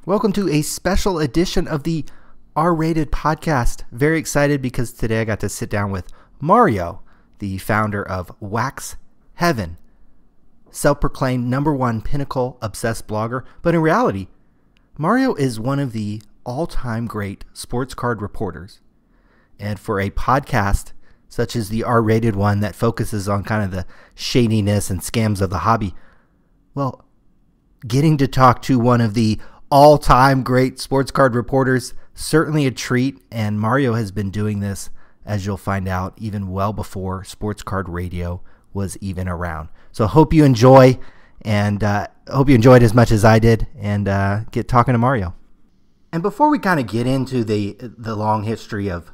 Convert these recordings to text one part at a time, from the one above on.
Welcome to a special edition of the R-Rated podcast. Very excited because today I got to sit down with Mario, the founder of Wax Heaven, self-proclaimed #1 pinnacle obsessed blogger. But in reality, Mario is one of the all-time great sports card reporters. And for a podcast such as the R-Rated one that focuses on kind of the shadiness and scams of the hobby, well, getting to talk to one of the all-time great sports card reporters, certainly a treat. And Mario has been doing this, as you'll find out, even well before sports card radio was even around. So hope you enjoy, and hope you enjoyed as much as I did, and get talking to Mario. And before we kind of get into the long history of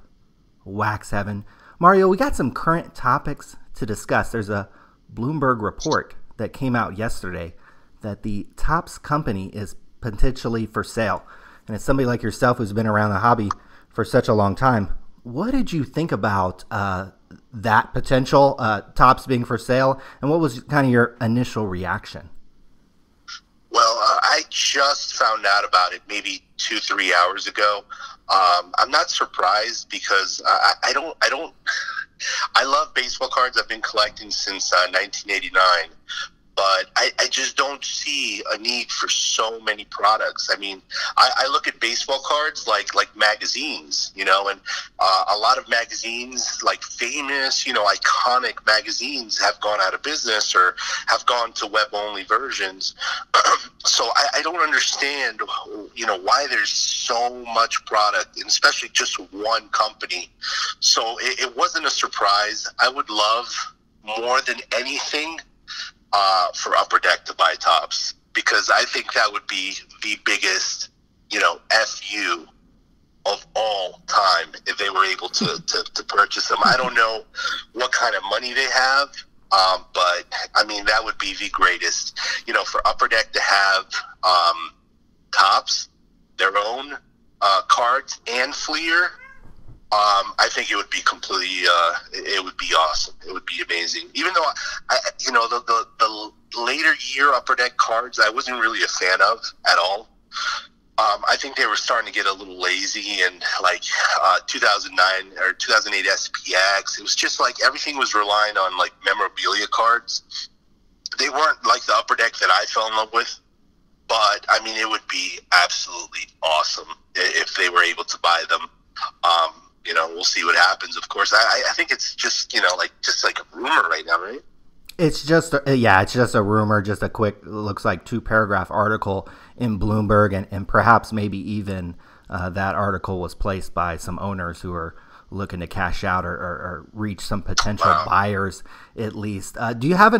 Wax Heaven, Mario, we got some current topics to discuss. There's a Bloomberg report that came out yesterday that the Topps company is potentially for sale. And as somebody like yourself who's been around the hobby for such a long time, what did you think about that potential, Topps being for sale, and what was kind of your initial reaction? Well, I just found out about it maybe 2-3 hours ago. I'm not surprised because I love baseball cards. I've been collecting since 1989. But I just don't see a need for so many products. I mean, I look at baseball cards like magazines, and a lot of magazines, like famous, iconic magazines, have gone out of business or have gone to web-only versions. So I don't understand, why there's so much product, and especially just one company. So it wasn't a surprise. I would love more than anything for Upper Deck to buy Topps, because I think that would be the biggest, FU of all time if they were able to purchase them. I don't know what kind of money they have, but I mean, that would be the greatest, for Upper Deck to have Topps, their own cards, and Fleer. I think it would be completely, it would be awesome. It would be amazing. Even though, the later year Upper Deck cards, I wasn't really a fan of at all. I think they were starting to get a little lazy, and 2009 or 2008 SPX, it was just like everything was relying on memorabilia cards. They weren't like the Upper Deck that I fell in love with, but I mean, it would be absolutely awesome if they were able to buy them. We'll see what happens. Of course, I think it's just, just like a rumor right now, right? It's just a rumor, just a quick, looks like 2-paragraph article in Bloomberg, and perhaps maybe even that article was placed by some owners who are looking to cash out or reach some potential buyers at least. Do you have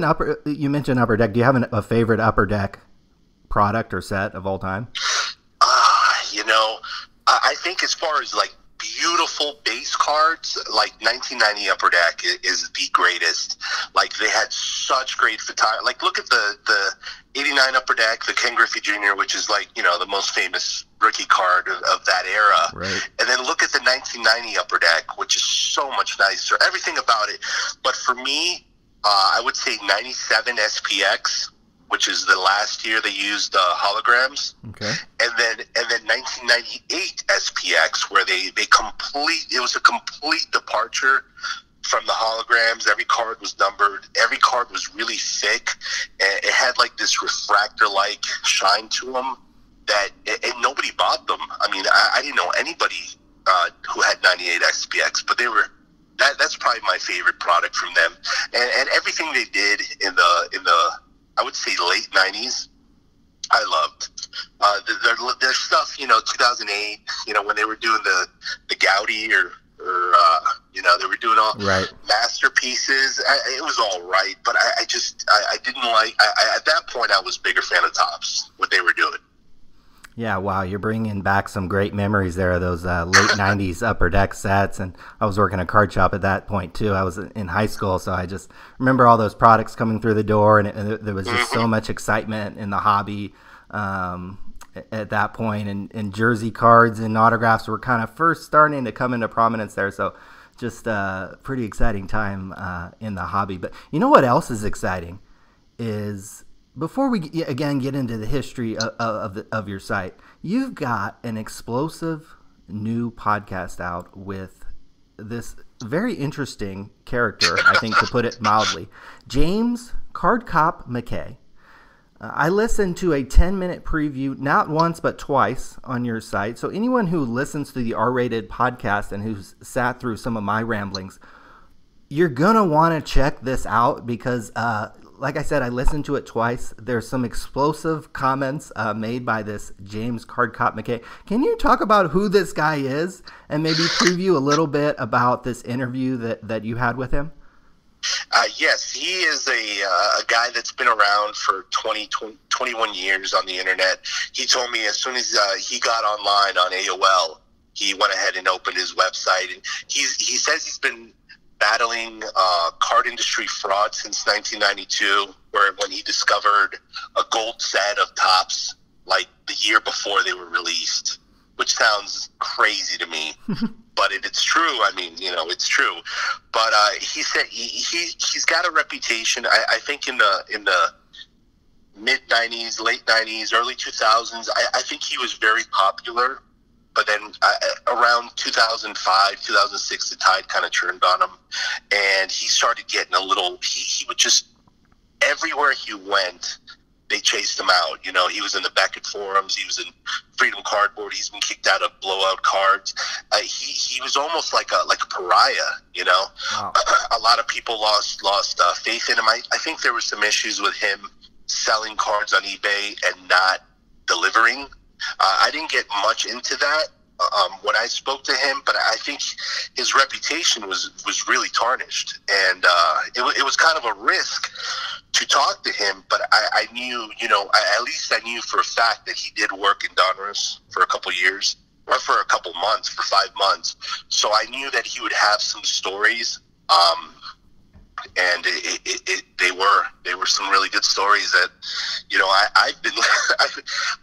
you mentioned Upper Deck, do you have a favorite Upper Deck product or set of all time? I think as far as beautiful base cards, 1990 Upper Deck is the greatest. They had such great photography. Look at the 89 Upper Deck, the Ken Griffey Jr., which is the most famous rookie card of that era. Right. And then look at the 1990 Upper Deck, which is so much nicer. Everything about it. But for me, I would say 97 SPX, which is the last year they used holograms. Okay. And then 1998 SPX, where it was a complete departure from the holograms. Every card was numbered. Every card was really thick. And it had this refractor-like shine to them and nobody bought them. I mean, I didn't know anybody who had 98 SPX, but they were. That's probably my favorite product from them. And everything they did in the I would say late 90s, I loved. Their stuff, 2008, when they were doing the Gaudi or they were doing all right masterpieces. It was all right, but I didn't like. At that point, I was a bigger fan of Topps, what they were doing. Yeah, wow, you're bringing back some great memories there of those late 90s Upper Deck sets. And I was working a card shop at that point, too. I was in high school, so I just remember all those products coming through the door, and there was just so much excitement in the hobby at that point. And jersey cards and autographs were kind of first starting to come into prominence there. So just a pretty exciting time in the hobby. But you know what else is exciting is Before we again get into the history of your site, you've got an explosive new podcast out with this very interesting character, I think, to put it mildly, James Card Cop McKay. I listened to a 10-minute preview not once but twice on your site. So anyone who listens to the R-Rated podcast and who's sat through some of my ramblings, you're going to want to check this out because like I said, I listened to it twice. There's some explosive comments made by this James Card Cop McKay. Can you talk about who this guy is and maybe preview a little bit about this interview that you had with him? Yes, he is a guy that's been around for 21 years on the internet. He told me as soon as he got online on AOL, he went ahead and opened his website. And he says he's been battling card industry fraud since 1992, when he discovered a gold set of Topps like the year before they were released, which sounds crazy to me, but it's true. I mean, it's true. But he said he's got a reputation. I think in the mid 90s, late 90s, early 2000s, I think he was very popular. But then around 2005, 2006, the tide kind of turned on him, and he started getting a little. He would just, everywhere he went, they chased him out. He was in the Beckett forums. He was in Freedom Cardboard. He's been kicked out of Blowout Cards. He was almost like a pariah. Wow. A lot of people lost faith in him. I think there were some issues with him selling cards on eBay and not delivering. I didn't get much into that when I spoke to him, but I think his reputation was really tarnished, and it was kind of a risk to talk to him. But I knew, at least I knew for a fact that he did work in Donruss for a couple years, or for a couple months, for 5 months. So I knew that he would have some stories. And they were some really good stories that,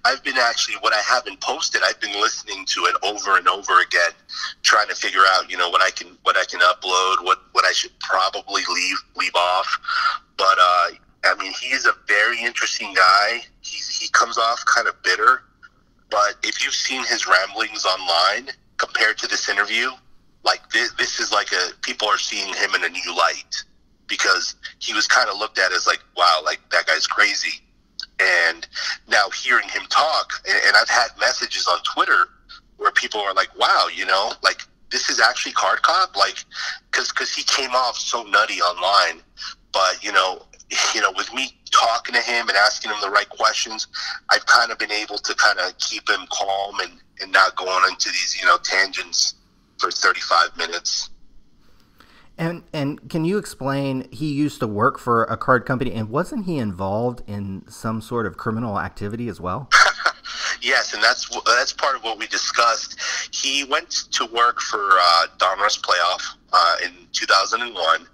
I've been actually, what I haven't posted, I've been listening to it over and over again, trying to figure out, what I can upload, what I should probably leave off. But, I mean, he's a very interesting guy. He comes off kind of bitter, but if you've seen his ramblings online compared to this interview, like this is like people are seeing him in a new light. Because he was kind of looked at as like, wow, like that guy's crazy. And now hearing him talk, and I've had messages on Twitter where people are like, wow, like this is actually Card Cop, like, because he came off so nutty online. But with me talking to him and asking him the right questions, I've kind of been able to kind of keep him calm and not going into these tangents for 35 minutes. And can you explain, he used to work for a card company, and wasn't he involved in some sort of criminal activity as well? Yes, and that's part of what we discussed. He went to work for Donruss Playoff in 2001,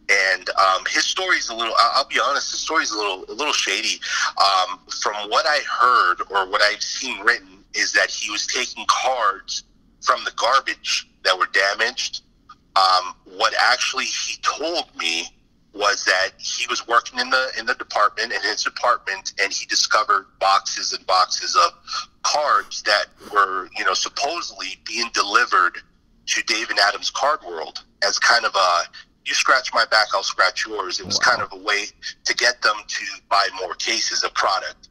and his story's a little, I'll be honest, his story's a little shady. From what I heard, or what I've seen written, is that he was taking cards from the garbage that were damaged. What actually he told me was that he was working in the department, in his department, and he discovered boxes and boxes of cards that were, supposedly being delivered to David Adams Card World as kind of a, you scratch my back, I'll scratch yours. It was kind of a way to get them to buy more cases of product.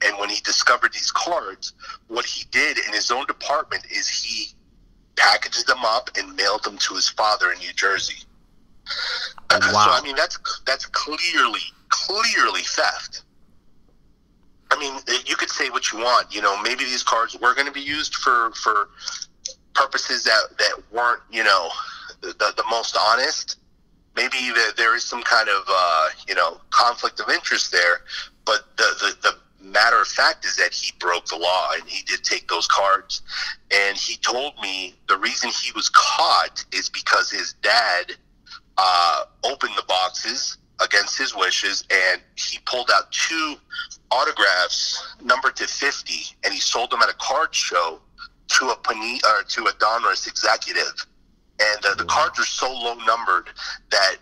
And when he discovered these cards, what he did in his own department is he packaged them up and mailed them to his father in New Jersey. Wow. So I mean, that's clearly theft. I mean, you could say what you want. Maybe these cards were going to be used for purposes that weren't, the most honest. Maybe there is some kind of conflict of interest there. But the matter of fact is that he broke the law, and he did take those cards. And he told me the reason he was caught is because his dad opened the boxes against his wishes, and he pulled out 2 autographs numbered to 50, and he sold them at a card show to a Donruss executive. And the cards are so low numbered that,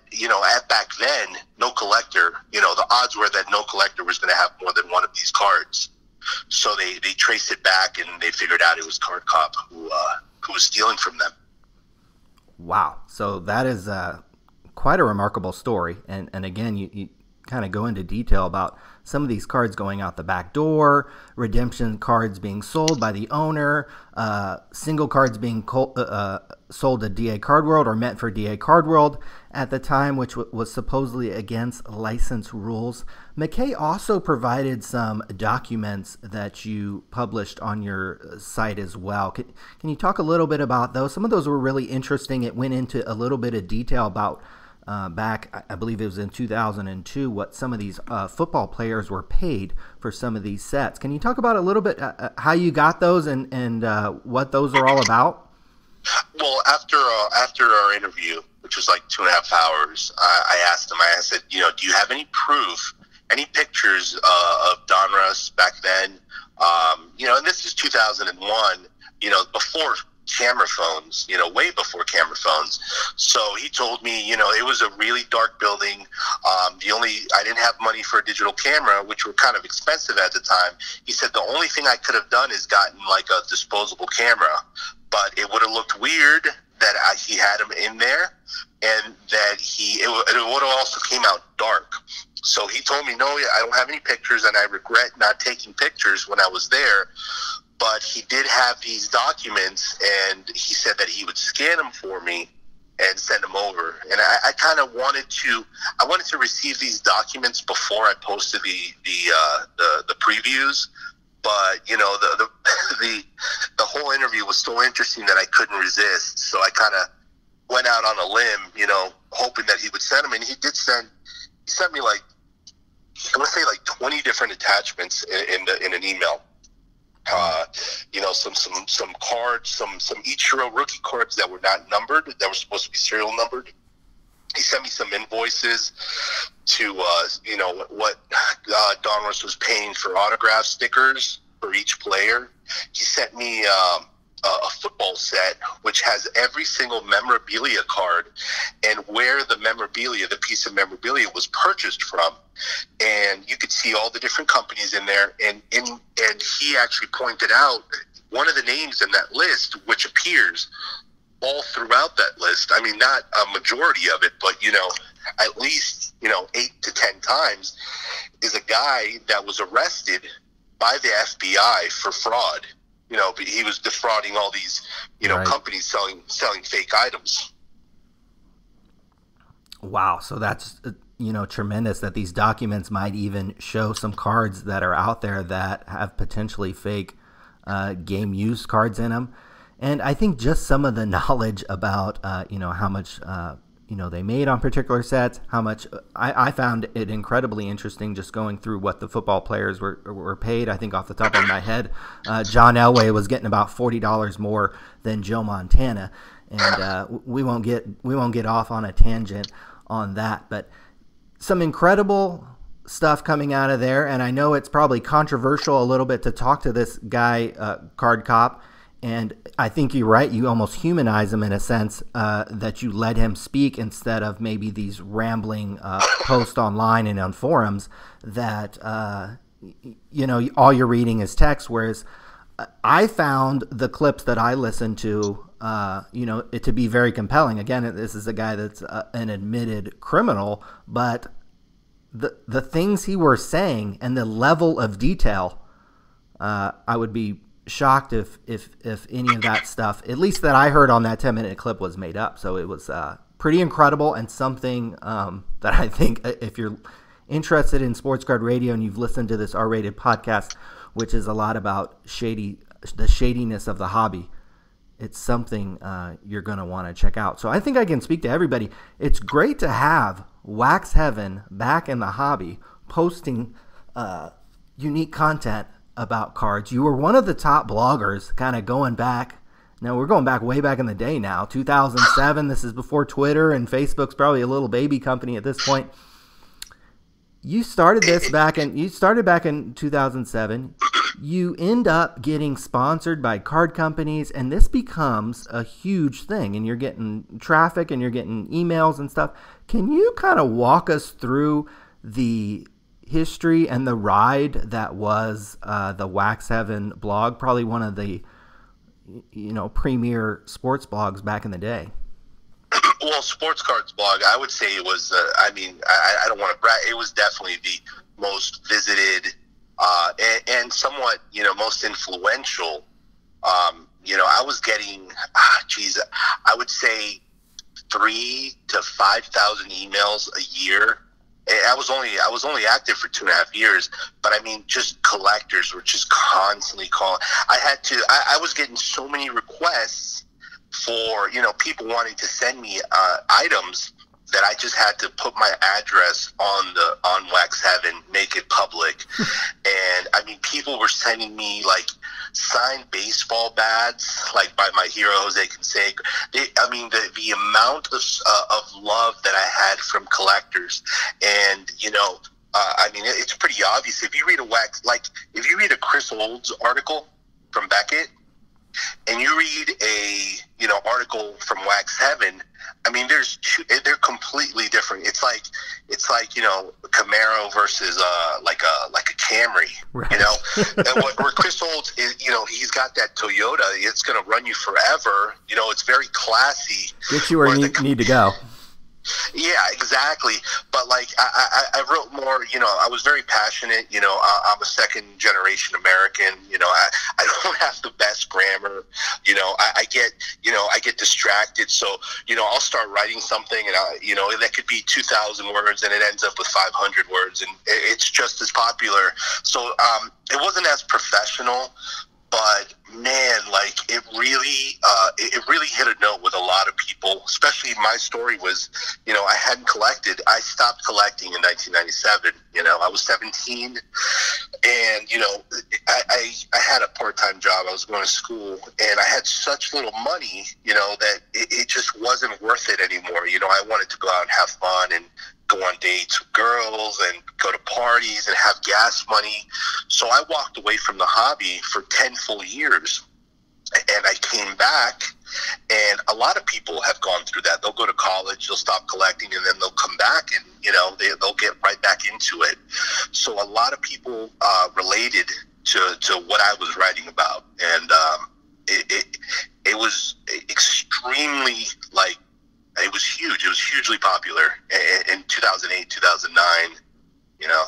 at back then, no collector, the odds were that no collector was going to have more than one of these cards. So they traced it back, and they figured out it was Card Cop who was stealing from them. Wow. So that is quite a remarkable story. And again, you kind of go into detail about some of these cards going out the back door, redemption cards being sold by the owner, single cards being sold to DA Card World or meant for DA Card World at the time, which was supposedly against license rules. McKay also provided some documents that you published on your site as well. Can you talk a little bit about those? Some of those were really interesting. It went into a little bit of detail about back, I believe it was in 2002, what some of these football players were paid for some of these sets. Can you talk about a little bit how you got those and what those are all about? Well, after our interview, which was like 2.5 hours, I asked him, I said, do you have any proof, any pictures of Donruss back then? And this is 2001, before camera phones, way before camera phones. So he told me, it was a really dark building. I didn't have money for a digital camera, which were kind of expensive at the time. He said the only thing I could have done is gotten like a disposable camera, but it would have looked weird that he had him in there, and that it would have also came out dark. So he told me, no, I don't have any pictures, and I regret not taking pictures when I was there. But he did have these documents, and he said that he would scan them for me and send them over. And I kind of wanted to receive these documents before I posted the previews. But the whole interview was so interesting that I couldn't resist. So I kind of went out on a limb, hoping that he would send them. And he did send. He sent me like 20 different attachments in an email. Some cards, some Ichiro rookie cards that were not numbered, that were supposed to be serial numbered. He sent me some invoices to, what Donruss was paying for autograph stickers for each player. He sent me a football set, which has every single memorabilia card and where the piece of memorabilia was purchased from. And you could see all the different companies in there. And he actually pointed out one of the names in that list, which appears all throughout that list. I mean, not a majority of it, but, at least, 8 to 10 times, is a guy that was arrested by the FBI for fraud. He was defrauding all these, Right. companies selling fake items. Wow. So that's, tremendous that these documents might even show some cards that are out there that have potentially fake game used cards in them. And I think just some of the knowledge about, how much, they made on particular sets, how much I found it incredibly interesting just going through what the football players were paid. I think off the top of my head, John Elway was getting about $40 more than Joe Montana. And we won't get off on a tangent on that, but some incredible stuff coming out of there. And I know it's probably controversial a little bit to talk to this guy, Card Cop. And I think you're right. You almost humanize him in a sense that you let him speak instead of maybe these rambling posts online and on forums that, all you're reading is text. Whereas I found the clips that I listened to, it to be very compelling. Again, this is a guy that's an admitted criminal, but the things he was saying and the level of detail, I would be shocked if any of that stuff, at least that I heard on that 10-minute clip, was made up. So it was pretty incredible, and something that I think if you're interested in Sports Card Radio and you've listened to this R-rated podcast, which is a lot about the shadiness of the hobby, it's something you're going to want to check out. So I think I can speak to everybody. It's great to have Wax Heaven back in the hobby, posting unique content about cards. You were one of the top bloggers kind of going back. Now we're going back way back in the day now, 2007. This is before Twitter, and Facebook's probably a little baby company at this point. You started back in 2007. you end up getting sponsored by card companies, and this becomes a huge thing, and you're getting traffic and you're getting emails and stuff. Can you kind of walk us through the history and the ride that was the Wax Heaven blog, probably one of the premier sports blogs back in the day? Well, Sports Cards blog, I would say it was, I don't want to brag, it was definitely the most visited and somewhat, most influential. I was getting, I would say 3,000 to 5,000 emails a year. I was only active for 2.5 years, but I mean, just collectors were just constantly calling. I was getting so many requests for, people wanting to send me items that I just had to put my address on Wax Heaven, make it public. And I mean, people were sending me like signed baseball bats, like by my hero Jose Canseco. The amount of love that I had from collectors, and it's pretty obvious if you read if you read a Chris Olds article from Beckett, and you read a article from Wax Heaven, I mean, they're completely different. It's like Camaro versus like a Camry, right. And where Chris Olds is, he's got that Toyota. It's going to run you forever. It's very classy. Get you where you need to go. Yeah, exactly. But like I wrote more, I was very passionate, I'm a second generation American, I don't have the best grammar, I get distracted. So, I'll start writing something and that could be 2,000 words and it ends up with 500 words and it's just as popular. So, it wasn't as professional, but man, like it really hit a note with a lot of people. Especially my story was, I hadn't collected. I stopped collecting in 1997. I was 17, and I had a part-time job. I was going to school, and I had such little money, that it just wasn't worth it anymore. I wanted to go out and have fun and go on dates with girls and go to parties and have gas money. So I walked away from the hobby for 10 full years. And I came back, and a lot of people have gone through that. They'll go to college, they'll stop collecting, and then they'll come back and, they'll get right back into it. So a lot of people related to what I was writing about. And it was extremely, it was huge. It was hugely popular in 2008, 2009.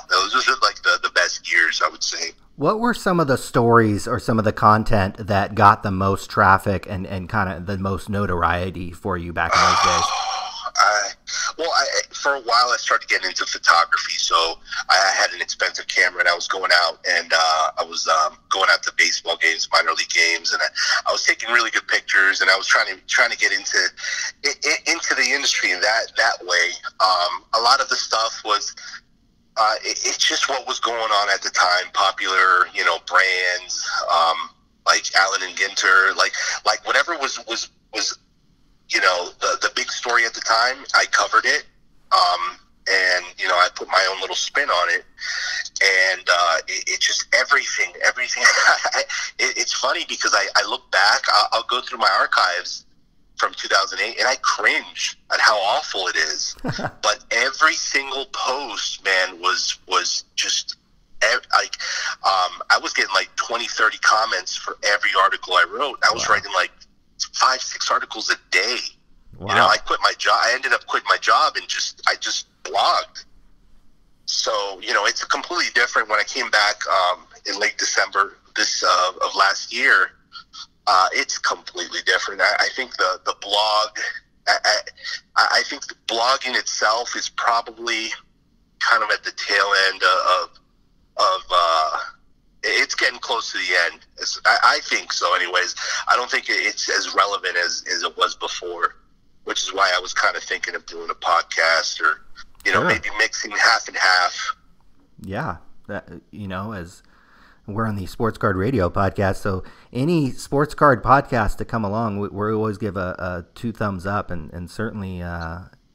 Those were like the best years, I would say. What were some of the stories or some of the content that got the most traffic and kind of the most notoriety for you back in those days? For a while, I started getting into photography. So I had an expensive camera, and I was going out, and I was going out to baseball games, minor league games, and I was taking really good pictures, and I was trying to get into the industry in that way. A lot of the stuff was. It's just what was going on at the time. Popular, brands like Allen and Ginter, like whatever was the big story at the time. I covered it, and I put my own little spin on it, and it just everything. It's funny because I look back. I'll go through my archives from 2008, and I cringe at how awful it is. But every single post, man, was just like I was getting like 20, 30 comments for every article I wrote. I was writing like 5-6 articles a day. Wow. I quit my job. I ended up quitting my job and I just blogged. So it's completely different. When I came back in late December of last year. It's completely different. I think the blog, I think the blogging itself is probably kind of at the tail end of it's getting close to the end. I think so anyways. I don't think it's as relevant as it was before, which is why I was kind of thinking of doing a podcast or, Sure. Maybe mixing half and half. Yeah. As we're on the Sports Card Radio podcast, so any sports card podcast to come along, we're always give a 2 thumbs up, and certainly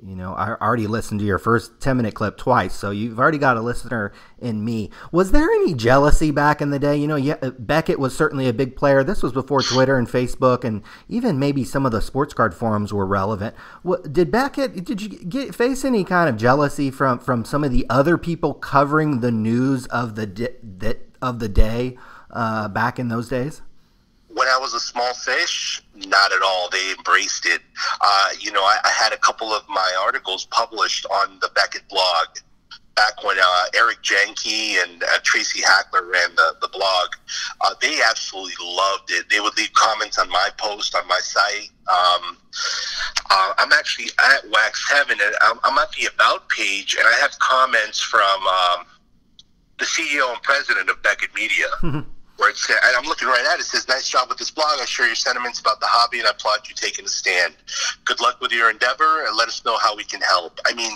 You know, I already listened to your first 10-minute clip twice, so you've already got a listener in me. Was there any jealousy back in the day? You know, yeah, Beckett was certainly a big player. This was before Twitter and Facebook, and even maybe some of the sports card forums were relevant. Did you face any kind of jealousy from some of the other people covering the news of the day back in those days? When I was a small fish, not at all. They embraced it. I had a couple of my articles published on the Beckett blog back when Eric Jenke and Tracy Hackler ran the blog. They absolutely loved it. They would leave comments on my post on my site. I'm actually at Wax Heaven, and I'm at the About page, and I have comments from the CEO and president of Beckett Media. Where it's, and I'm looking right at it. It says, "Nice job with this blog. I share your sentiments about the hobby, and I applaud you taking a stand. Good luck with your endeavor, and let us know how we can help." I mean,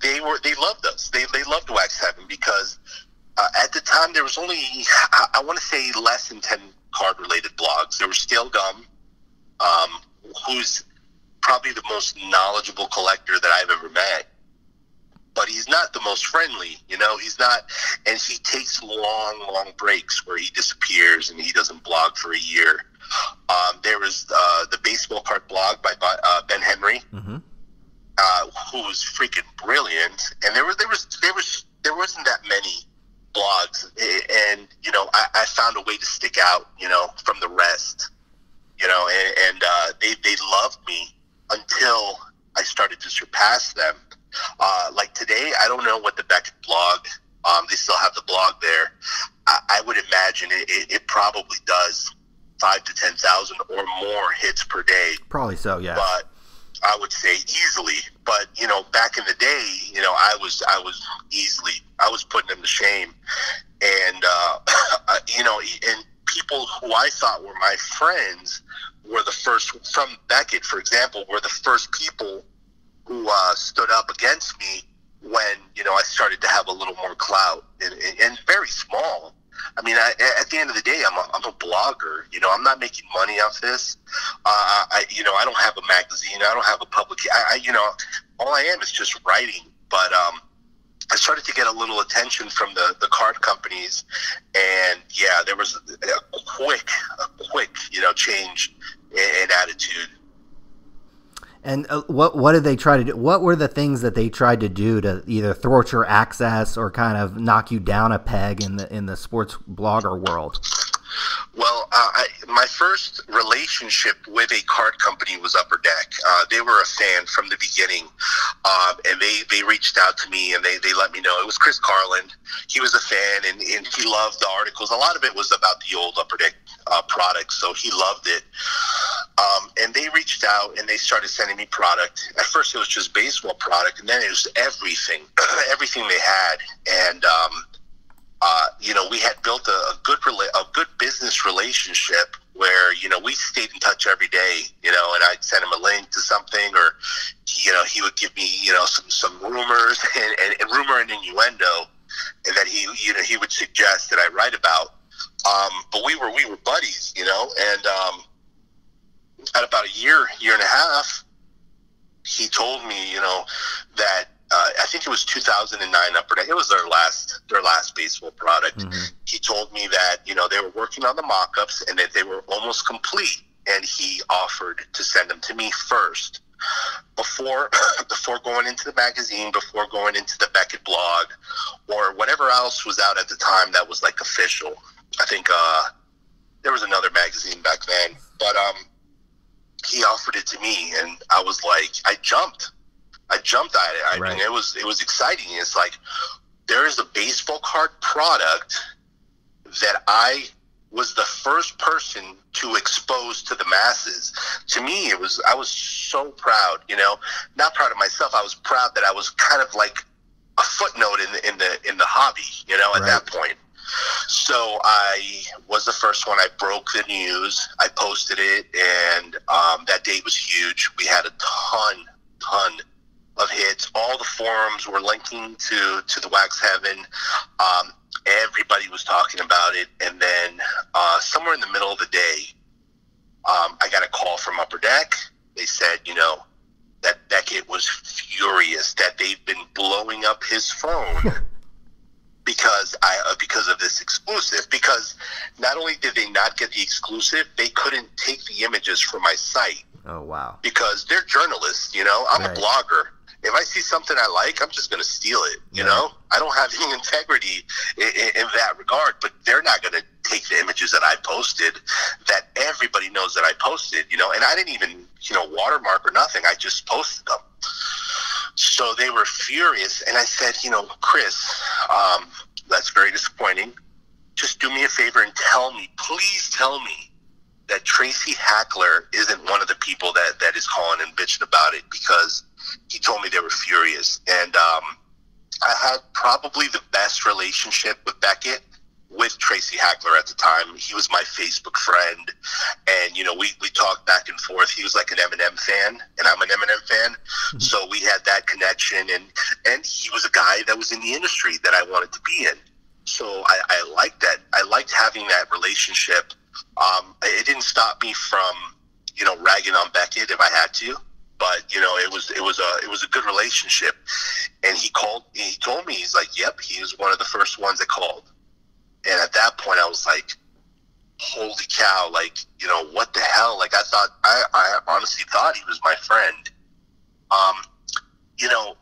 they loved us. They loved Wax Heaven because at the time there was only I want to say less than 10 card related blogs. There was Stale Gum, who's probably the most knowledgeable collector that I've ever met. But he's not the most friendly, you know, he's not, and he takes long breaks where he disappears and he doesn't blog for a year. There was the baseball card blog by Ben Henry, who was freaking brilliant. And there wasn't that many blogs, and you know, I found a way to stick out, you know, from the rest, you know, and they loved me until I started to surpass them. Like today, I don't know what the Beckett blog, they still have the blog there. I would imagine it probably does 5,000 to 10,000 or more hits per day. Probably so, yeah. But I would say easily. But, you know, back in the day, you know, I was putting them to shame. And, you know, and people who I thought were my friends were the first, from Beckett, for example, were the first people who stood up against me when, you know, I started to have a little more clout, and very small. I mean, at the end of the day, I'm a blogger. You know, I'm not making money off this. I don't have a magazine. I don't have a publication. You know, all I am is just writing. But I started to get a little attention from the card companies, and yeah, there was a quick, you know, change in attitude. And what did they try to do? What were the things that they tried to do to either thwart your access or kind of knock you down a peg in the sports blogger world? Well, my first relationship with a card company was Upper Deck. They were a fan from the beginning, and they reached out to me and they let me know. It was Chris Carlin. He was a fan, and he loved the articles. A lot of it was about the old Upper Deck products, so he loved it. And they reached out and they started sending me product. At first it was just baseball product, and then it was everything they had. And you know, we had built a good business relationship where, you know, we stayed in touch every day, you know, and I'd send him a link to something, or, you know, he would give me, you know, some rumors and rumor and innuendo, and that he would suggest that I write about. But we were buddies, you know, and at about a year and a half, he told me, you know, that I think it was 2009 Upper Deck. It was their last baseball product. Mm-hmm. He told me that, you know, they were working on the mock-ups and that they were almost complete, and he offered to send them to me first before going into the magazine, before going into the Beckett blog, or whatever else was out at the time that was like official. I think there was another magazine back then, but he offered it to me, and I was like, I jumped at it. I mean, it was exciting. It's like, there is a baseball card product that I was the first person to expose to the masses. To me, I was so proud, you know, not proud of myself. I was proud that I was kind of like a footnote in the hobby, you know, at that point. So I was the first one. I broke the news. I posted it, and that day was huge. We had a ton of hits. All the forums were linking to the Wax Heaven. Everybody was talking about it. And then somewhere in the middle of the day, I got a call from Upper Deck. They said, you know, that Beckett was furious that they've been blowing up his phone because of this exclusive. Because not only did they not get the exclusive, they couldn't take the images from my site. Oh, wow. Because they're journalists, I'm a blogger. If I see something I like, I'm just going to steal it, you know? I don't have any integrity in that regard, but they're not going to take the images that I posted that everybody knows that I posted, and I didn't even, watermark or nothing. I just posted them. So they were furious, and I said, Chris, that's very disappointing. Just do me a favor and please tell me that Tracy Hackler isn't one of the people that is calling and bitching about it, because he told me they were furious. And I had probably the best relationship with Beckett with Tracy Hackler at the time. He was my Facebook friend, and we talked back and forth. He was like an Eminem fan, and I'm an Eminem fan, so we had that connection. And he was a guy that was in the industry that I wanted to be in. So I liked that. I liked having that relationship. It didn't stop me from ragging on Beckett if I had to. But it was a good relationship, and he told me, he's like, yep, he was one of the first ones that called. And at that point, I was like, holy cow, like, what the hell? Like, I honestly thought he was my friend.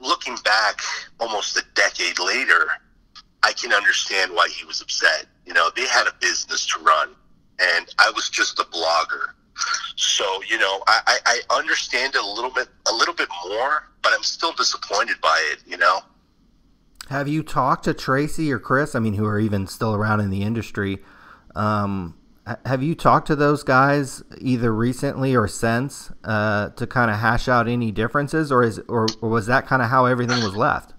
Looking back almost a decade later, I can understand why he was upset. They had a business to run, and I was just a blogger. So, I understand it a little bit more, but I'm still disappointed by it, Have you talked to Tracy or Chris, who are even still around in the industry? Have you talked to those guys either recently or since to kind of hash out any differences, or was that kind of how everything was left?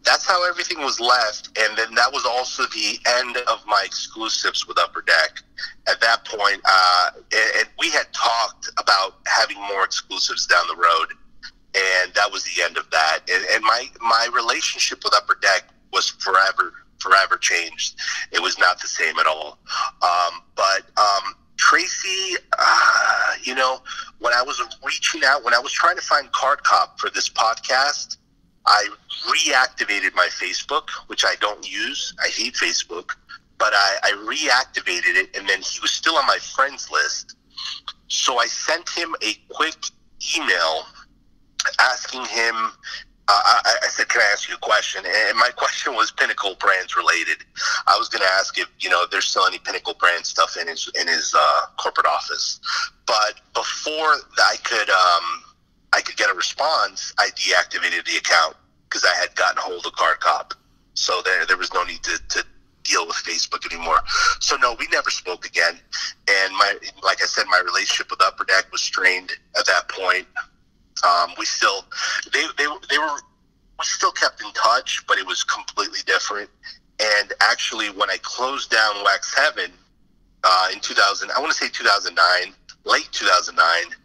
That's how everything was left, and then that was also the end of my exclusives with Upper Deck. At that point, and we had talked about having more exclusives down the road, and that was the end of that. And my relationship with Upper Deck was forever changed. It was not the same at all. But Tracy, when I was reaching out, when I was trying to find Card Cop for this podcast, I reactivated my Facebook, which I don't use. I hate Facebook, but I reactivated it, and then he was still on my friends list. So I sent him a quick email asking him, I said, can I ask you a question? And my question was Pinnacle Brands related. I was going to ask if, there's still any Pinnacle Brand stuff in his corporate office. But before I could get a response, I deactivated the account because I had gotten a hold of Card Cop. So there was no need to deal with Facebook anymore. So no, we never spoke again. And like I said, my relationship with Upper Deck was strained at that point. We still kept in touch, but it was completely different. And actually, when I closed down Wax Heaven in 2009, late 2009,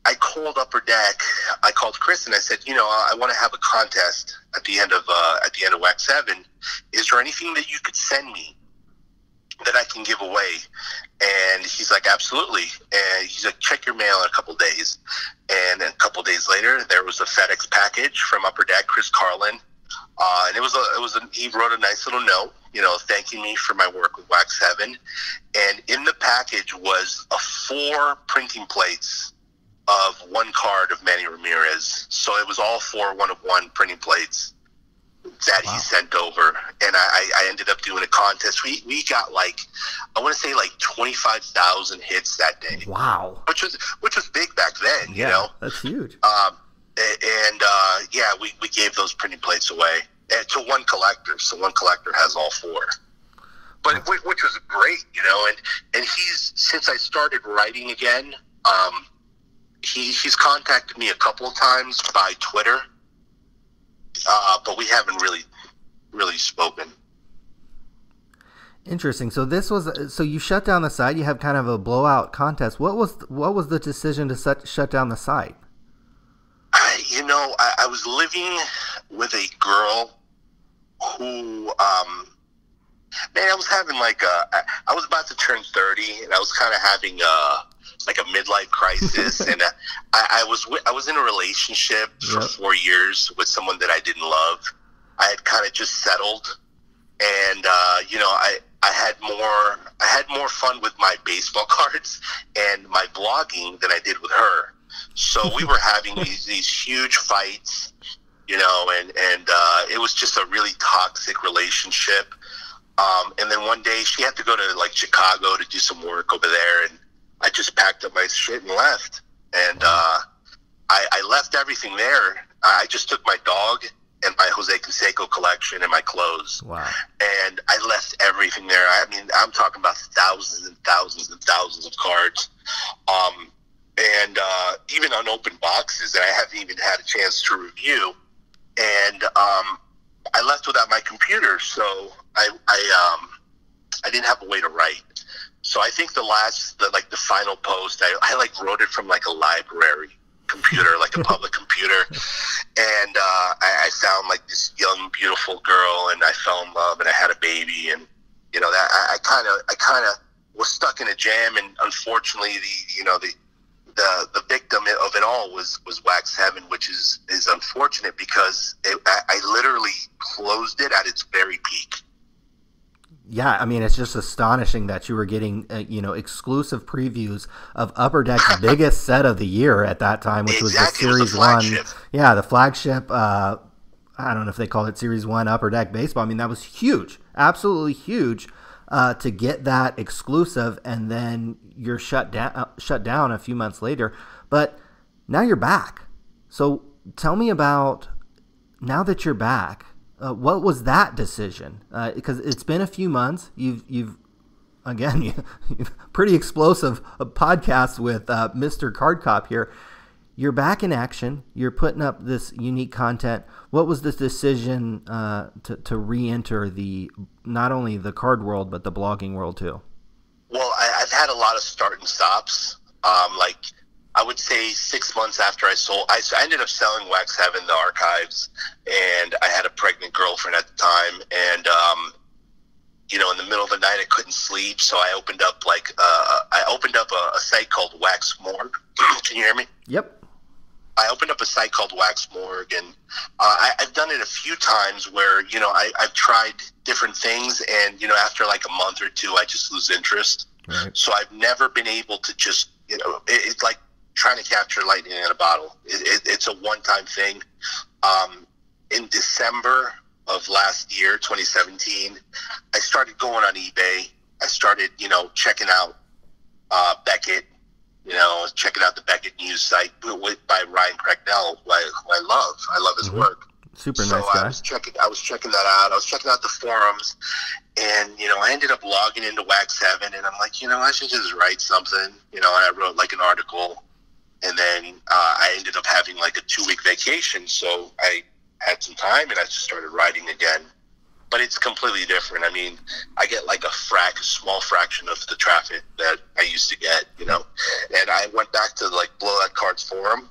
I called Upper Deck. I called Chris and I said, I want to have a contest at the end of Wax 7. Is there anything that you could send me that I can give away? And he's like, absolutely. And he's like, check your mail in a couple days. And a couple days later, there was a FedEx package from Upper Deck, Chris Carlin, and he wrote a nice little note, thanking me for my work with Wax 7. And in the package was 4 printing plates of one card of Manny Ramirez. So it was all 4 1-of-1 printing plates that he sent over. And I ended up doing a contest. We got I want to say 25,000 hits that day. Wow. Which was big back then, That's huge. We gave those printing plates away to one collector. So one collector has all 4. But which was great, and he's, since I started writing again, he's contacted me a couple of times by Twitter, but we haven't really spoken. Interesting. So you shut down the site. You have kind of a blowout contest. What was the decision to shut down the site? I was living with a girl who, I was having I was about to turn 30, and I was kind of having like a midlife crisis, and I was in a relationship for 4 years with someone that I didn't love. I had kind of just settled, and I had more fun with my baseball cards and my blogging than I did with her. So we were having these huge fights, and it was just a really toxic relationship. And then one day she had to go to like Chicago to do some work over there, and I just packed up my shit and left. And I left everything there. I just took my dog and my Jose Canseco collection and my clothes. Wow. And I left everything there. I mean, I'm talking about thousands and thousands and thousands of cards. And even unopened boxes that I haven't even had a chance to review. And I left without my computer, so I didn't have a way to write. So I think the final post, I like wrote it from like a library computer, like a public computer, and I found like this young, beautiful girl, and I fell in love, and I had a baby, and that I kind of was stuck in a jam, and unfortunately, the victim of it all was Wax Heaven, which is unfortunate because I literally closed it at its very peak. Yeah, I mean, it's just astonishing that you were getting, exclusive previews of Upper Deck's biggest set of the year at that time, which was the Series 1. Yeah, the flagship. I don't know if they called it Series 1 Upper Deck Baseball. I mean, that was huge, absolutely huge, to get that exclusive, and then you're shut down a few months later. But now you're back. So tell me about, now that you're back, what was that decision? Because it's been a few months. You've pretty explosive podcast with Mr. Card Cop here. You're back in action. You're putting up this unique content. What was this decision to re-enter not only the card world but the blogging world too? Well, I've had a lot of start and stops. I would say 6 months after I sold, I ended up selling Wax Heaven, the archives, and I had a pregnant girlfriend at the time, and in the middle of the night I couldn't sleep, so I opened up a site called Wax Morgue. Can you hear me? Yep. I opened up a site called Wax Morgue, and I've done it a few times where I've tried different things, and after like a month or two I just lose interest. Right. So I've never been able to just it's like trying to capture lightning in a bottle. It's a one-time thing. In December of last year, 2017, I started going on eBay. I started, checking out Beckett, checking out the Beckett News site by Ryan Cracknell, who I love. I love his work. Super nice guy. I was checking that out. I was checking out the forums, and I ended up logging into Wax Heaven, and I'm like, I should just write something. And I wrote like an article, and then I ended up having like a 2-week vacation, so I had some time, and I just started writing again. But it's completely different. I mean, I get like a small fraction of the traffic that I used to get, And I went back to like Blowout Cards forum,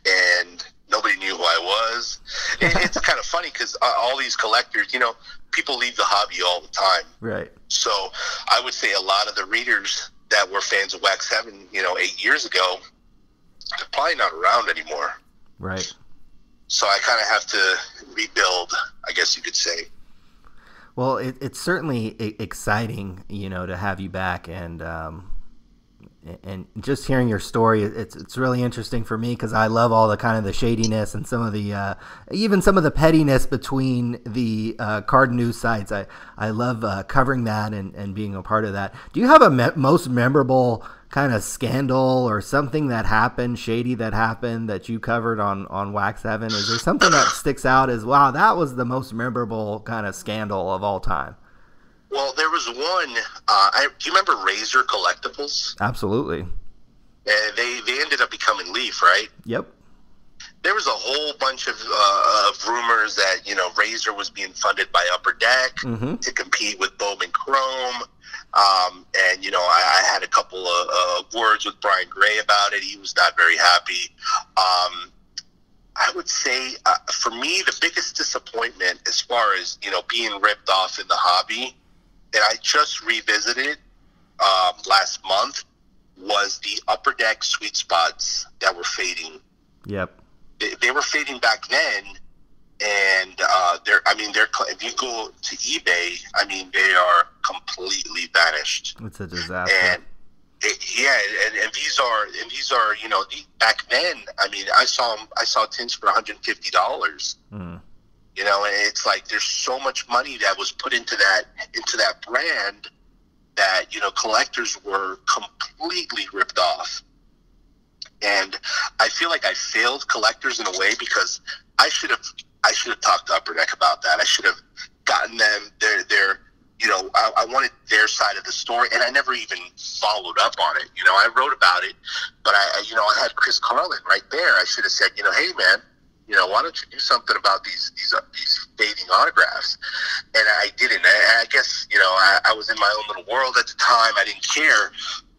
and nobody knew who I was. It's kind of funny because all these collectors, people leave the hobby all the time. Right. So I would say a lot of the readers that were fans of Wax Heaven, 8 years ago, they're probably not around anymore. Right. So I kind of have to rebuild, I guess you could say. Well, it's certainly exciting, to have you back, and just hearing your story, it's really interesting for me because I love all the kind of the shadiness and some of the even some of the pettiness between the card news sites. I love covering that and being a part of that. Do you have a most memorable kind of scandal or something that happened, shady that happened, that you covered on Wax Heaven? Is there something that sticks out as, wow, that was the most memorable kind of scandal of all time? Well, there was one. Do you remember Razor Collectibles? Absolutely. They ended up becoming Leaf, right? Yep. There was a whole bunch of rumors that Razor was being funded by Upper Deck to compete with Bowman Chrome, and I had a couple of words with Brian Gray about it. He was not very happy. I would say for me the biggest disappointment as far as being ripped off in the hobby, and I just revisited last month, was the Upper Deck sweet spots that were fading. Yep. They were fading back then, and if you go to eBay, I mean, they are completely vanished. It's a disaster. And these are back then. I mean, I saw tints for $150. You know, and it's like there's so much money that was put into that brand that, you know, collectors were completely ripped off. And I feel like I failed collectors in a way because I should have talked to Upper Deck about that. I should have gotten them their you know, I wanted their side of the story, and I never even followed up on it. You know, I wrote about it, but I had Chris Carlin right there. I should have said, you know, hey man, you know, why don't you do something about these fading autographs? And I didn't. I guess, you know, I was in my own little world at the time. I didn't care.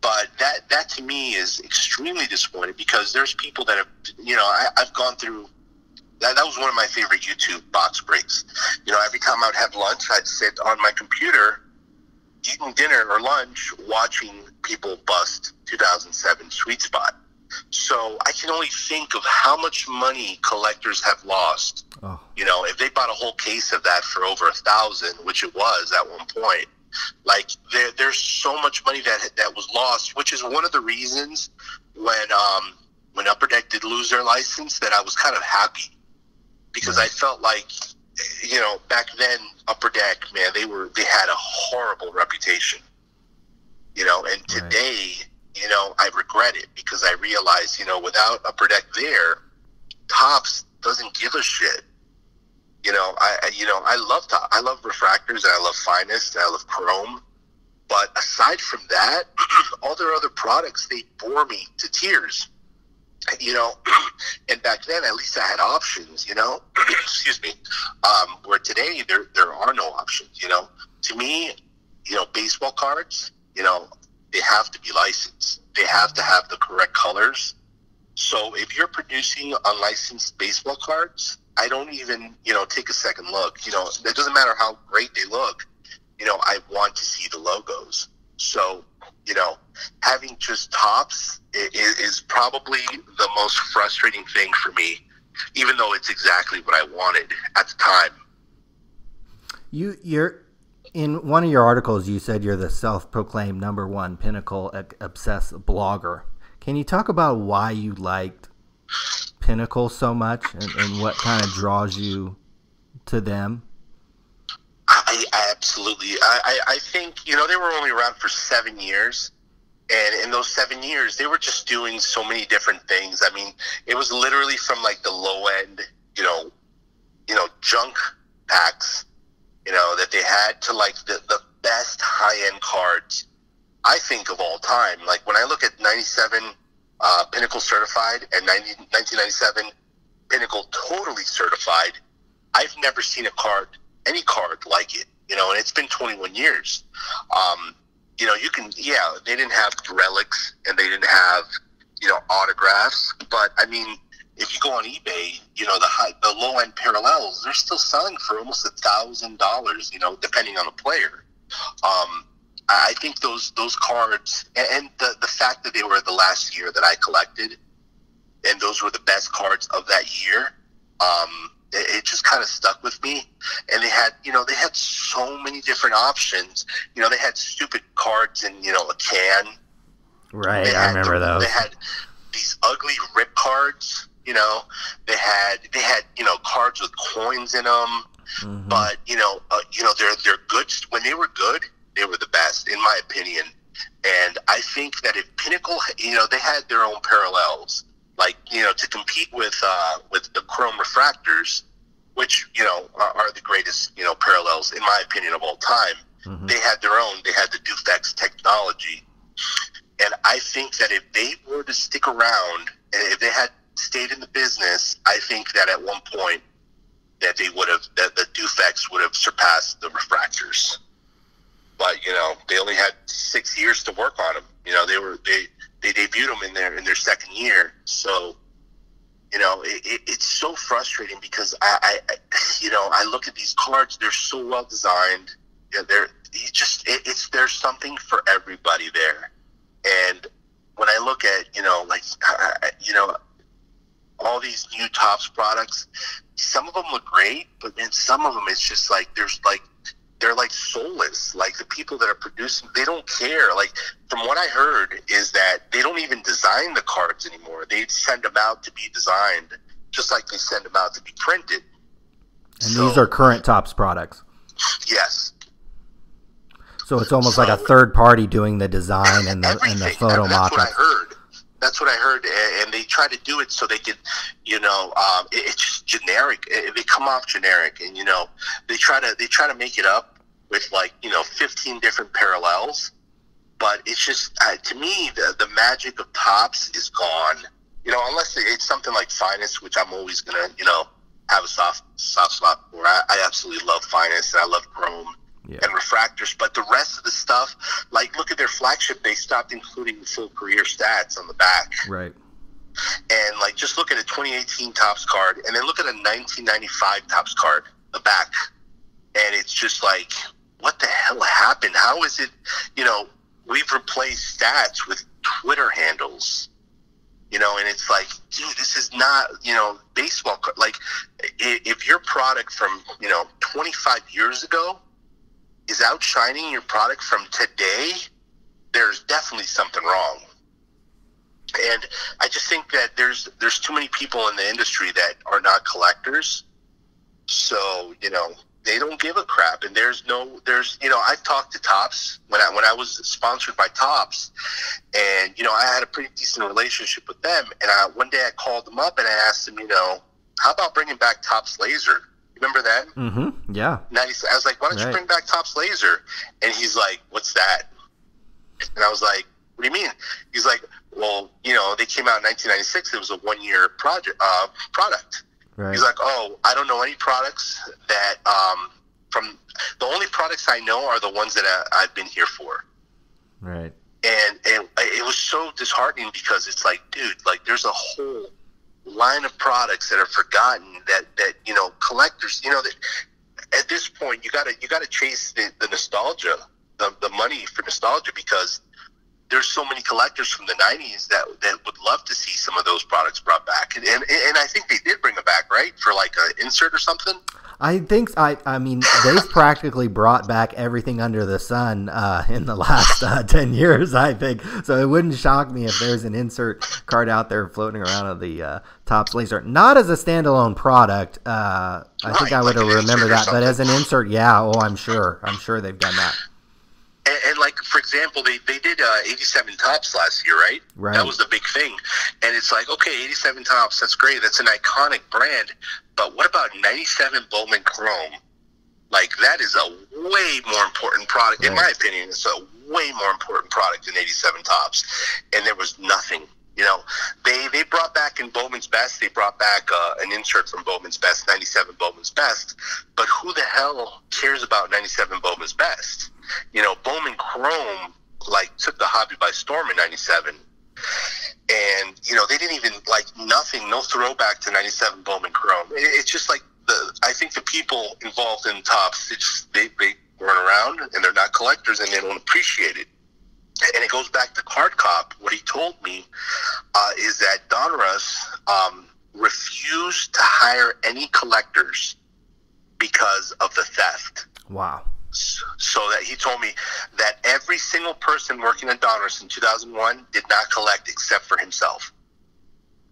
But that to me is extremely disappointing because there's people that have, you know, I've gone through. That was one of my favorite YouTube box breaks. You know, every time I'd have lunch, I'd sit on my computer, eating dinner or lunch, watching people bust 2007 Sweet Spot. So I can only think of how much money collectors have lost. Oh. You know, if they bought a whole case of that for over $1,000, which it was at one point, like there's so much money that was lost, which is one of the reasons when Upper Deck did lose their license that I was kind of happy. Because I felt like, you know, back then, Upper Deck, man, they had a horrible reputation. You know, and today, you know, I regret it because I realized, you know, without Upper Deck there, Topps doesn't give a shit. You know, I love Topps. I love refractors, and I love Finest, and I love Chrome. But aside from that, all their other products, they bore me to tears. You know, and back then at least I had options, you know. Excuse me. Where today there are no options, you know. To me, you know, baseball cards, you know, they have to be licensed. They have to have the correct colors. So if you're producing unlicensed baseball cards, I don't even, you know, take a second look. You know, it doesn't matter how great they look. You know, I want to see the logos. So, you know, having just Topps is probably the most frustrating thing for me, even though it's exactly what I wanted at the time. You're in one of your articles, you said you're the self-proclaimed #1 Pinnacle obsessed blogger. Can you talk about why you liked Pinnacle so much and what kind of draws you to them? I absolutely. I think, you know, they were only around for 7 years. And in those 7 years, they were just doing so many different things. I mean, it was literally from like the low end, you know, junk packs, you know, that they had to like the best high end cards, I think, of all time. Like when I look at 97 Pinnacle certified and 1997 Pinnacle totally certified, I've never seen any card like it, you know, and it's been 21 years. You know, they didn't have relics and they didn't have, you know, autographs, but I mean, if you go on eBay, you know, the low end parallels, they're still selling for almost $1,000, you know, depending on the player. I think those cards and the fact that they were the last year that I collected, and those were the best cards of that year, it just kind of stuck with me. And they had so many different options. You know, they had stupid cards in, you know, a can. Right, I remember those. They had these ugly rip cards. You know, they had you know, cards with coins in them. Mm-hmm. But you know, they're good. When they were good, they were the best, in my opinion. And I think that if Pinnacle, you know, they had their own parallels. Like, you know, to compete with the Chrome refractors, which, you know, are the greatest, you know, parallels, in my opinion, of all time. Mm-hmm. They had their own. They had the Dufex technology. And I think that if they were to stick around, and if they had stayed in the business, I think that at one point that the Dufex would have surpassed the refractors. But, you know, they only had 6 years to work on them. You know, they debuted them in their second year. So, you know, it's so frustrating because I look at these cards, they're so well designed. You know, there's something for everybody there. And all these new Topps products. Some of them look great, but then some of them it's just like they're like soulless. Like the people that are producing, they don't care. Like from what I heard is that they don't even design the cards anymore. They send them out to be designed, just like they send them out to be printed. And these are current Topps products. Yes. So it's almost like a third party doing the design and the photo mock-ups. That's what I heard. That's what I heard, and they try to do it so they can, it's just generic. They come off generic, and they try to make it up with 15 different parallels, but it's just to me the magic of Topps is gone. Unless it's something like Finest, which I'm always gonna have a soft spot for. I absolutely love Finest, and I love Chrome. Yeah. And refractors, but the rest of the stuff, like look at their flagship, they stopped including the full career stats on the back. Right. And just look at a 2018 Topps card, and then look at a 1995 Topps card, the back, and it's just like, what the hell happened? How is it? We've replaced stats with Twitter handles. And it's like, dude, this is not, baseball. Like, if your product from 25 years ago is outshining your product from today, there's definitely something wrong. And I just think that there's too many people in the industry that are not collectors. So, they don't give a crap. And I've talked to Topps when I was sponsored by Topps, and, I had a pretty decent relationship with them. And one day I called them up and I asked them, how about bringing back Topps Laser? Remember that? Mm-hmm. Yeah. I was like, why don't you bring back Topps Laser? And he's like, what's that? And I was like, what do you mean? He's like, well, they came out in 1996. It was a one-year product. Right. He's like, oh, I don't know any products that from the only products I know are the ones that I've been here for. Right. And it was so disheartening because it's like, dude, like there's a whole line of products that are forgotten that collectors, that at this point you gotta chase the nostalgia, the money for nostalgia, because there's so many collectors from the 90s that would love to see some of those products brought back, and I think they did bring them back, right, for like an insert or something. I think I mean they've practically brought back everything under the sun in the last 10 years, I think. So it wouldn't shock me if there's an insert card out there floating around of the Topps Laser, not as a standalone product. I think I would have remembered that, but as an insert, yeah. Oh, I'm sure they've done that. And like, for example, they did 87 Topps last year, right? Right. That was the big thing. And it's like, okay, 87 Topps, that's great. That's an iconic brand. But what about 97 Bowman Chrome? Like, that is a way more important product. Right. In my opinion, it's a way more important product than 87 Topps. And there was nothing. They brought back in Bowman's Best, they brought back an insert from Bowman's Best, 97 Bowman's Best. But who the hell cares about 97 Bowman's Best? Bowman Chrome, took the hobby by storm in 97. And, they didn't even, no throwback to 97 Bowman Chrome. It's just like, I think the people involved in Topps, they weren't around, and they're not collectors, and they don't appreciate it. And it goes back to Card Cop. What he told me is that Donruss refused to hire any collectors because of the theft. Wow. So that he told me that every single person working at Donruss in 2001 did not collect except for himself.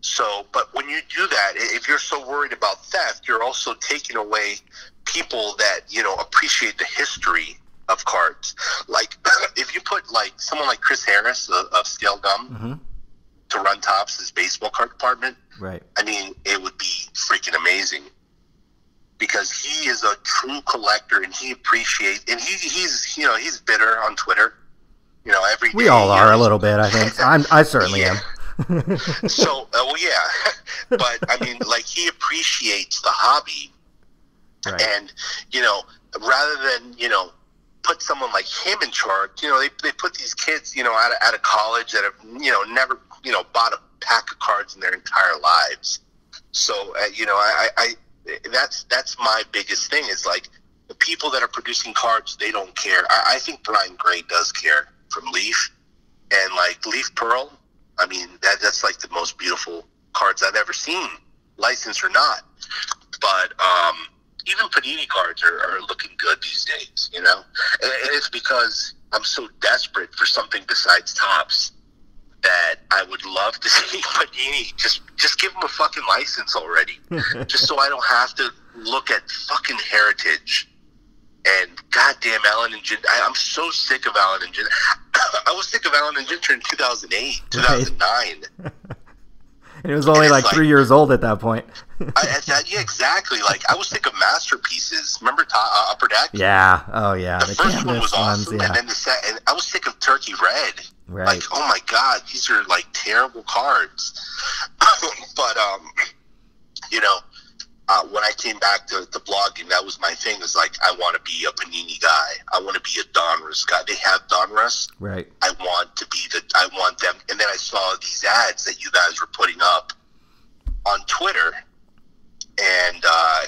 So, but when you do that, if you're so worried about theft, you're also taking away people that, appreciate the history of cards. Like, if you put, someone like Chris Harris of Scale Gum mm-hmm. to run Topps' baseball card department, right? I mean, it would be freaking amazing. Because he is a true collector, and he appreciates, and he's bitter on Twitter. Every day. We all are a little bit, I think. I certainly am. So, yeah, but I mean, he appreciates the hobby, right. And rather than put someone like him in charge, they put these kids out of college that have never bought a pack of cards in their entire lives. So that's my biggest thing is the people that are producing cards, they don't care. I think Brian Gray does care from Leaf, and Leaf Pearl. I mean, that's like the most beautiful cards I've ever seen, licensed or not. But even Panini cards are looking good these days, you know? And it's because I'm so desperate for something besides Topps that I would love to see Panini just give them a fucking license already. Just so I don't have to look at fucking Heritage and goddamn Allen and Ginter. I'm so sick of Allen and Ginter. I was sick of Allen and Ginter in 2008, 2009. And it was only like 3 years old at that point. Yeah, exactly. Like, I was sick of Masterpieces. Remember Upper Deck? Yeah. Oh, yeah. The first one was awesome. And then and I was sick of Turkey Red. Right. Like, oh my God, these are like terrible cards. But, you know, when I came back to blogging, that was my thing. Is like, I want to be a Panini guy. I want to be a Donruss guy. They have Donruss. Right. I want them. And then I saw these ads that you guys were putting up on Twitter, and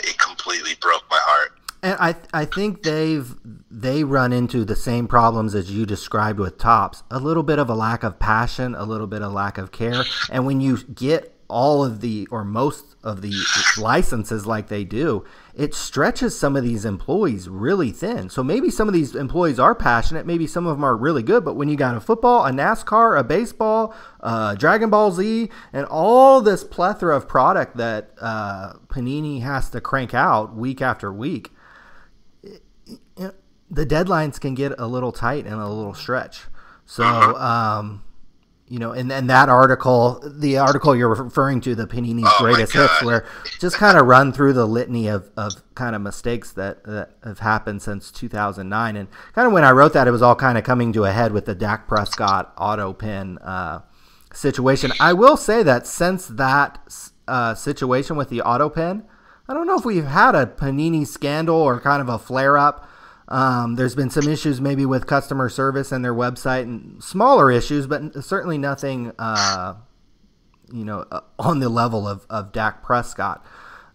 it completely broke my heart. And I think they run into the same problems as you described with Topps. A little bit of a lack of passion, a little bit of lack of care. And when you get all of the, or most of the licenses like they do, it stretches some of these employees really thin. So maybe some of these employees are passionate, maybe some of them are really good, but when you got a football, a NASCAR, a baseball, Dragon Ball Z, and all this plethora of product that Panini has to crank out week after week, the deadlines can get a little tight and a little stretch. So, you know, and that article, the article you're referring to, the Panini's Greatest Hits, where just kind of run through the litany of kind of mistakes that have happened since 2009. And kind of when I wrote that, it was all kind of coming to a head with the Dak Prescott auto pen situation. I will say that since that situation with the auto pen, I don't know if we've had a Panini scandal or kind of a flare-up. There's been some issues maybe with customer service and their website, and smaller issues, but certainly nothing, you know, on the level of Dak Prescott.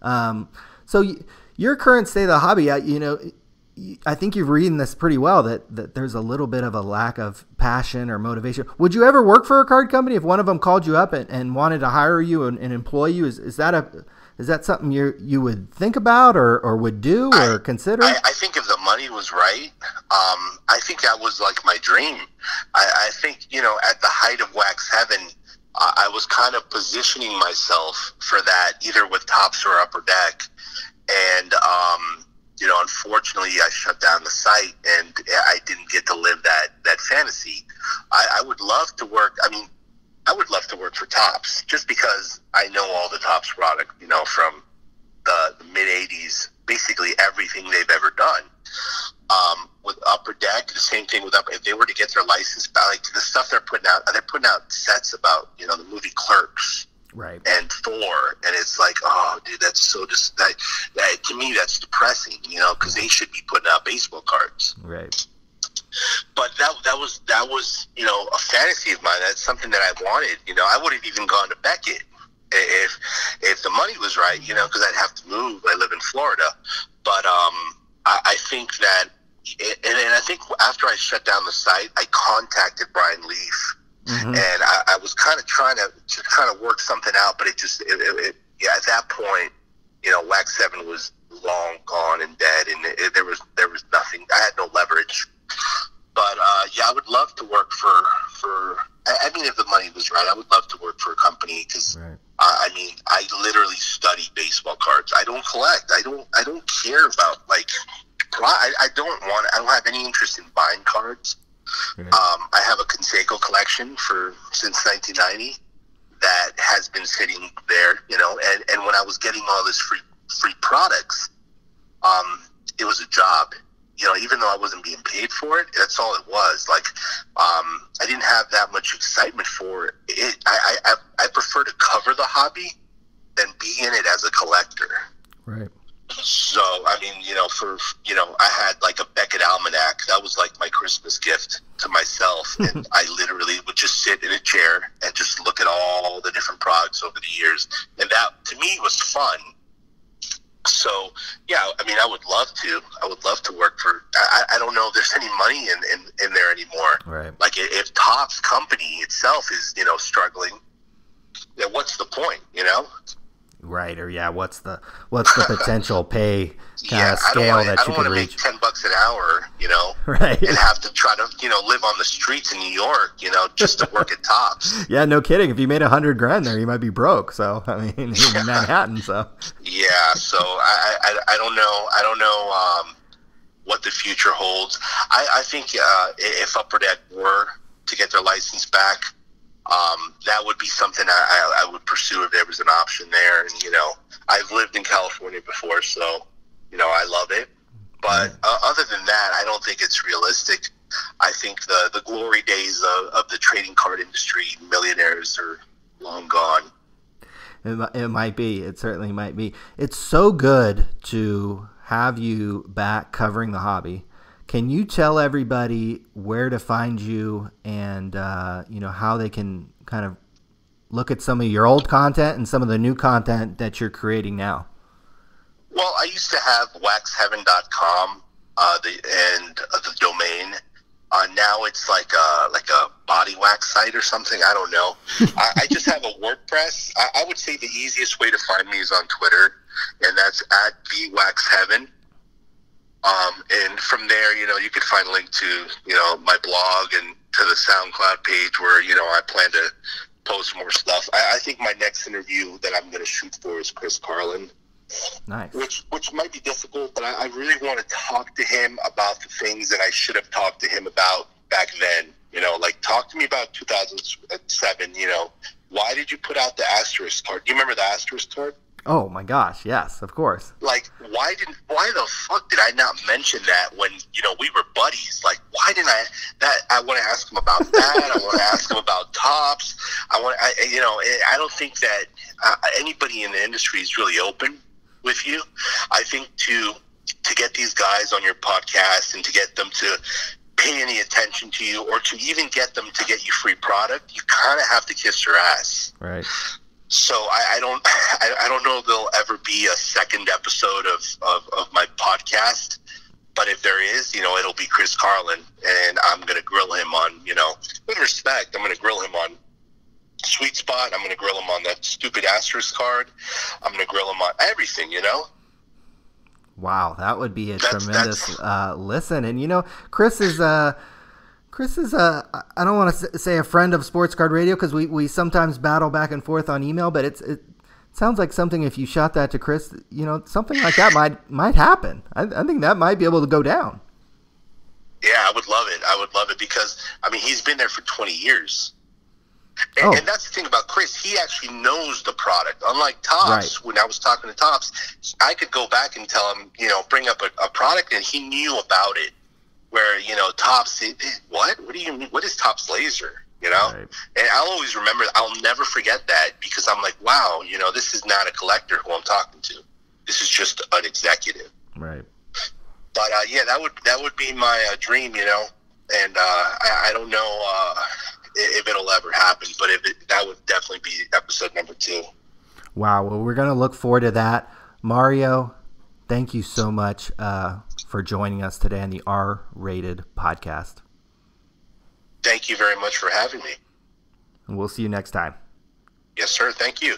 So your current state of the hobby, you know, I think you've reading this pretty well, that there's a little bit of a lack of passion or motivation. Would you ever work for a card company if one of them called you up and wanted to hire you and employ you? Is that something you would think about or would do or consider? I think if the money was right, I think that was like my dream. I think, you know, at the height of Wax Heaven, I was kind of positioning myself for that, either with Topps or Upper Deck. And, you know, unfortunately, I shut down the site and I didn't get to live that fantasy. I would love to work. I mean, I would love to work for Topps just because I know all the Topps product, you know, from the mid-'80s, basically everything they've ever done. With Upper Deck, the same thing with Upper. If they were to get their license back, like the stuff they're putting out sets about, you know, the movie Clerks, right, and Thor, and it's like, oh, dude, that's so that to me that's depressing, you know, because they should be putting out baseball cards, right. But that was you know, a fantasy of mine. That's something that I wanted. You know, I would have even gone to Beckett if the money was right. You know, because I'd have to move. I live in Florida, but I think that, and I think after I shut down the site, I contacted Brian Leaf, and I was kind of trying to work something out, but it at that point, you know, Wax 7 was long gone and dead, and there was nothing. I had no leverage. But yeah, I would love to work for. I mean, if the money was right, I would love to work for a company because I mean, I literally study baseball cards. I don't collect. I don't care about like. I don't have any interest in buying cards. Right. I have a Conseco collection since 1990 that has been sitting there, you know. And when I was getting all this free products, it was a job. You know, even though I wasn't being paid for it, that's all it was. Like, I didn't have that much excitement for it. I prefer to cover the hobby than be in it as a collector. Right. So, I mean, you know, I had like a Beckett Almanac. That was like my Christmas gift to myself. And I literally would just sit in a chair and just look at all the different products over the years. And that, to me, was fun. So yeah, I mean, I would love to. I would love to work for. I don't know if there's any money in there anymore. Right. Like if Topps company itself is struggling, then what's the point? Right. Or yeah, what's the potential pay kind of scale that you could reach? I don't want to make $10 an hour, right, and have to try to live on the streets in New York, just to work at Topps. Yeah, no kidding. If you made $100,000 there, you might be broke. So I mean, in Manhattan. So yeah. So I don't know. I don't know what the future holds. I think if Upper Deck were to get their license back, that would be something I would pursue if there was an option there. And, I've lived in California before, so, I love it. But other than that, I don't think it's realistic. I think the glory days of the trading card industry, millionaires, are long gone. It might be. It certainly might be. It's so good to have you back covering the hobby. Can you tell everybody where to find you and, how they can kind of look at some of your old content and some of the new content that you're creating now? Well, I used to have waxheaven.com, the domain. Now it's like a body wax site or something. I don't know. I just have a WordPress. I would say the easiest way to find me is on Twitter, and that's at @VWaxHeaven. And from there, you could find a link to, my blog and to the SoundCloud page where, I plan to post more stuff. I think my next interview that I'm going to shoot for is Chris Carlin. Nice. Which might be difficult, but I really want to talk to him about the things that I should have talked to him about back then. Like talk to me about 2007, why did you put out the asterisk card? Do you remember the asterisk card? Oh my gosh, yes, of course. Like, why the fuck did I not mention that when, we were buddies? Like, why didn't I want to ask him about that. I want to ask him about Topps. I don't think that anybody in the industry is really open with you. I think to get these guys on your podcast and to get them to pay any attention to you or to even get them to get you free product, you kind of have to kiss their ass. Right. So I don't know if there'll ever be a second episode of my podcast, but if there is, it'll be Chris Carlin, and I'm going to grill him on, with respect, I'm going to grill him on Sweet Spot. I'm going to grill him on that stupid asterisk card. I'm going to grill him on everything, Wow, that would be a tremendous listen. And, Chris is I don't want to say a friend of Sports Card Radio because we sometimes battle back and forth on email, but it sounds like something, if you shot that to Chris, something like that might happen. I think that might be able to go down. Yeah, I would love it because, he's been there for 20 years. And that's the thing about Chris. He actually knows the product. Unlike Topps, right. When I was talking to Topps, I could go back and tell him, bring up a product, and he knew about it. Where, Topps, what do you mean? What is Topps laser? Right. And I'll always remember, I'll never forget that because I'm like, wow, this is not a collector who I'm talking to. This is just an executive. Right. But, yeah, that would be my dream, and I don't know if it'll ever happen, but that would definitely be episode number 2. Wow. Well, we're going to look forward to that. Mario, thank you so much for joining us today on the R-Rated podcast. Thank you very much for having me. And we'll see you next time. Yes, sir. Thank you.